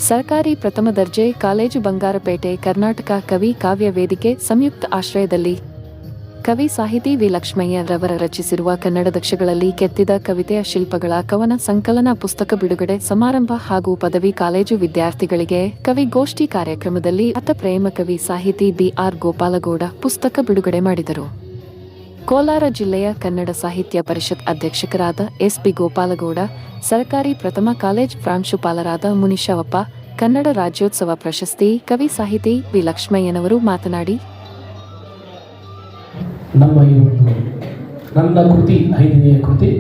ಸರ್ಕಾರಿ ಪ್ರಥಮ ದರ್ಜೆ ಕಾಲೇಜು ಬಂಗಾರಪೇಟೆ ಕರ್ನಾಟಕ ಕವಿ ಕಾವ್ಯ ವೇದಿಕೆ ಸಂಯುಕ್ತ ಆಶ್ರಯದಲ್ಲಿ ಕವಿ ಸಾಹಿತಿ ವಿ ಲಕ್ಷ್ಮಯ್ಯ ರವರ ರಚಿಸಿರುವ ಕನ್ನಡದಕ್ಷಗಳಲ್ಲಿ ಕೆತ್ತಿದ ಕವಿತೆಯ ಶಿಲ್ಪಗಳ ಕವನ ಸಂಕಲನ ಪುಸ್ತಕ ಬಿಡುಗಡೆ ಸಮಾರಂಭ ಹಾಗೂ ಪದವಿ ಕಾಲೇಜು ವಿದ್ಯಾರ್ಥಿಗಳಿಗೆ ಕವಿಗೋಷ್ಠಿ ಕಾರ್ಯಕ್ರಮದಲ್ಲಿ ಪ್ರೇಮ ಕವಿ ಸಾಹಿತಿ ಬಿಆರ್ ಗೋಪಾಲಗೌಡ ಪುಸ್ತಕ ಬಿಡುಗಡೆ ಮಾಡಿದರು. ಕೋಲಾರ ಜಿಲ್ಲೆಯ ಕನ್ನಡ ಸಾಹಿತ್ಯ ಪರಿಷತ್ ಅಧ್ಯಕ್ಷರಾದ ಎಸ್ಪಿ ಗೋಪಾಲಗೌಡ, ಸರ್ಕಾರಿ ಪ್ರಥಮ ಕಾಲೇಜ್ ಪ್ರಾಂಶುಪಾಲರಾದ ಮುನಿಶವಪ್ಪ, ಕನ್ನಡ ರಾಜ್ಯೋತ್ಸವ ಪ್ರಶಸ್ತಿ ಕವಿ ಸಾಹಿತಿ ವಿ ಲಕ್ಷ್ಮಯ್ಯನವರು ಮಾತನಾಡಿ, ನನ್ನ ಕೃತಿ 5ನೇ ಕೃತಿ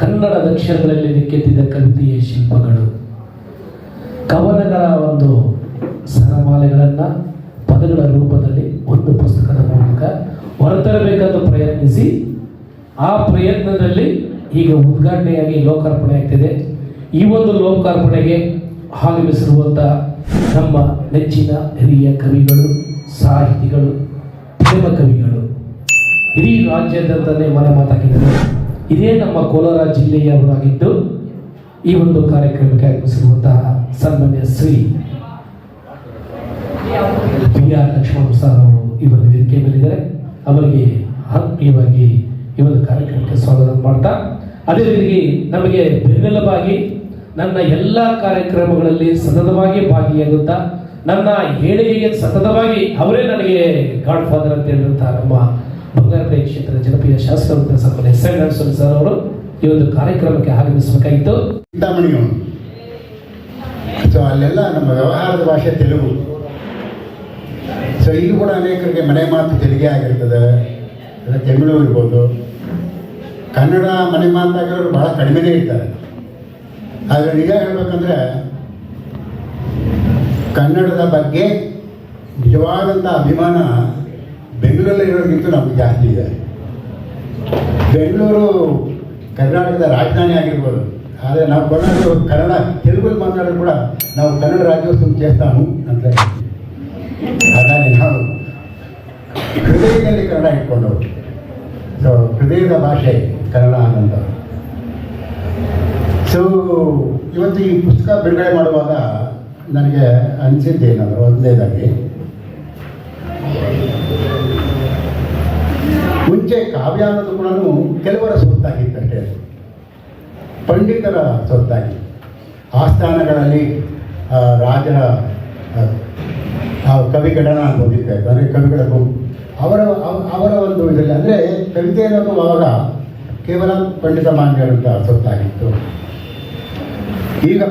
ಕನ್ನಡದ ಅಕ್ಷರಗಳಲ್ಲಿ ಕೆತ್ತಿದ ಕವಿತೆಯ ಶಿಲ್ಪಗಳು, ಕವನಗಳ ಒಂದು ಸರಮಾಲೆಗಳನ್ನು ಪದಗಳ ರೂಪದಲ್ಲಿ ಒಂದು ಪುಸ್ತಕದ ಮೂಲಕ ಹೊರತರಬೇಕೆಂದು ಪ್ರಯತ್ನಿಸಿ ಆ ಪ್ರಯತ್ನದಲ್ಲಿ ಈಗ ಉದ್ಘಾಟನೆಯಾಗಿ ಲೋಕಾರ್ಪಣೆ ಆಗ್ತಿದೆ. ಈ ಒಂದು ಲೋಕಾರ್ಪಣೆಗೆ ಆಗಮಿಸಿರುವಂಥ ನಮ್ಮ ನೆಚ್ಚಿನ ಹಿರಿಯ ಕವಿಗಳು, ಸಾಹಿತಿಗಳು, ಪ್ರೇಮ ಕವಿಗಳು ಇಡೀ ರಾಜ್ಯಾದ್ಯಂತಲೇ ಮನೆ ಮಾತಾಕಿದ್ದಾರೆ. ಇದೇ ನಮ್ಮ ಕೋಲಾರ ಜಿಲ್ಲೆಯವರಾಗಿದ್ದು ಈ ಒಂದು ಕಾರ್ಯಕ್ರಮಕ್ಕೆ ಆಗಮಿಸಿರುವಂತಹ ಸನ್ಮಾನ್ಯ ಶ್ರೀ ಬಿಆರ್ ಲಕ್ಷ್ಮಣ ಸರ್ ಅವರು ಈ ಒಂದು ವೇದಿಕೆ ಮೇಲಿದ್ದಾರೆ. ಅವರಿಗೆ ಆತ್ಮೀಯವಾಗಿ ಈ ಒಂದು ಕಾರ್ಯಕ್ರಮಕ್ಕೆ ಸ್ವಾಗತ ಮಾಡ್ತಾ, ಅದೇ ರೀತಿ ನಮಗೆ ಬೆನ್ನೆಲುಬಾಗಿ ನನ್ನ ಎಲ್ಲ ಕಾರ್ಯಕ್ರಮಗಳಲ್ಲಿ ಸತತವಾಗಿ ಭಾಗಿಯಾಗುತ್ತಾ ನನ್ನ ಹೇಳಿಕೆಗೆ ಸತತವಾಗಿ ಅವರೇ ನನಗೆ ಗಾಡ್ ಫಾದರ್ ಅಂತ ಹೇಳಿದಂಥ ನಮ್ಮ ಬಂಗಾರಪೇಟೆ ಕ್ಷೇತ್ರದ ಜನಪ್ರಿಯ ಶಾಸಕರು ಸನ್ಮಾನ್ಯ ಎಸ್ ಎನ್ ನರಸಿಂಹ ಸರ್ ಅವರು ಈ ಒಂದು ಕಾರ್ಯಕ್ರಮಕ್ಕೆ ಆಗಮಿಸಬೇಕಾಗಿತ್ತು. ಸೊ ಅಲ್ಲೆಲ್ಲ ನಮ್ಮ ವ್ಯವಹಾರದ ಭಾಷೆ ತೆಲುಗು. ಸೊ ಇಲ್ಲಿ ಕೂಡ ಅನೇಕರಿಗೆ ಮನೆ ಮಾತು ತೆಲುಗೇ ಆಗಿರ್ತದೆ, ತಮಿಳು ಇರ್ಬೋದು. ಕನ್ನಡ ಮನೆ ಮಾತಾಗಿರೋರು ಭಾಳ ಕಡಿಮೆನೇ ಇರ್ತಾರೆ. ಆದರೆ ನಿಜ ಹೇಳಬೇಕಂದ್ರೆ ಕನ್ನಡದ ಬಗ್ಗೆ ನಿಜವಾದಂಥ ಅಭಿಮಾನ ಬೆಂಗಳೂರಲ್ಲಿರೋರಿಗಿಂತ ನಮಗೆ ಜಾಸ್ತಿ ಇದೆ. ಬೆಂಗಳೂರು ಕರ್ನಾಟಕದ ರಾಜಧಾನಿ ಆಗಿರ್ಬೋದು, ಆದರೆ ನಾವು ಕನ್ನಡ ತೆಲುಗಲ್ಲಿ ಮಾತಾಡೋದು ಕೂಡ ನಾವು ಕನ್ನಡ ರಾಜ್ಯೋತ್ಸವ చేస్తాము ಅಂತ ಹಾಗಾಗಿ ನಾವು ಹೃದಯದಲ್ಲಿ ಕನ್ನಡ ಇಟ್ಕೊಂಡವರು. ಸೊ ಹೃದಯದ ಭಾಷೆ ಕನ್ನಡ ಅನ್ನೋಂಥವ್ರು. ಸೊ ಇವತ್ತು ಈ ಪುಸ್ತಕ ಬಿಡುಗಡೆ ಮಾಡುವಾಗ ನನಗೆ ಅನಿಸಿದ್ದೇನಂದ್ರೆ, ಒಂದನೇದಾಗಿ ಮುಂಚೆ ಕಾವ್ಯ ಅನ್ನೋದು ಕೂಡ ಕೆಲವರ ಸೊತ್ತಾಗಿತ್ತಷ್ಟೇ, ಪಂಡಿತರ ಸೊತ್ತಾಗಿ ಆಸ್ಥಾನಗಳಲ್ಲಿ ರಾಜರ ಕವಿಗಣನ ಅಂತ ಬಂದಿತ್ತು, ಅಂದರೆ ಕವಿಗಳ ಗುಂಪು ಅವರ ಒಂದು ಇದರಲ್ಲಿ, ಅಂದರೆ ಕವಿತೆ ಅನ್ನೋದು ಆವಾಗ ಕೇವಲ ಪಂಡಿತ ಮಾನ್ಯರಂಥ ಸೊತ್ತಾಗಿತ್ತು. ಈಗ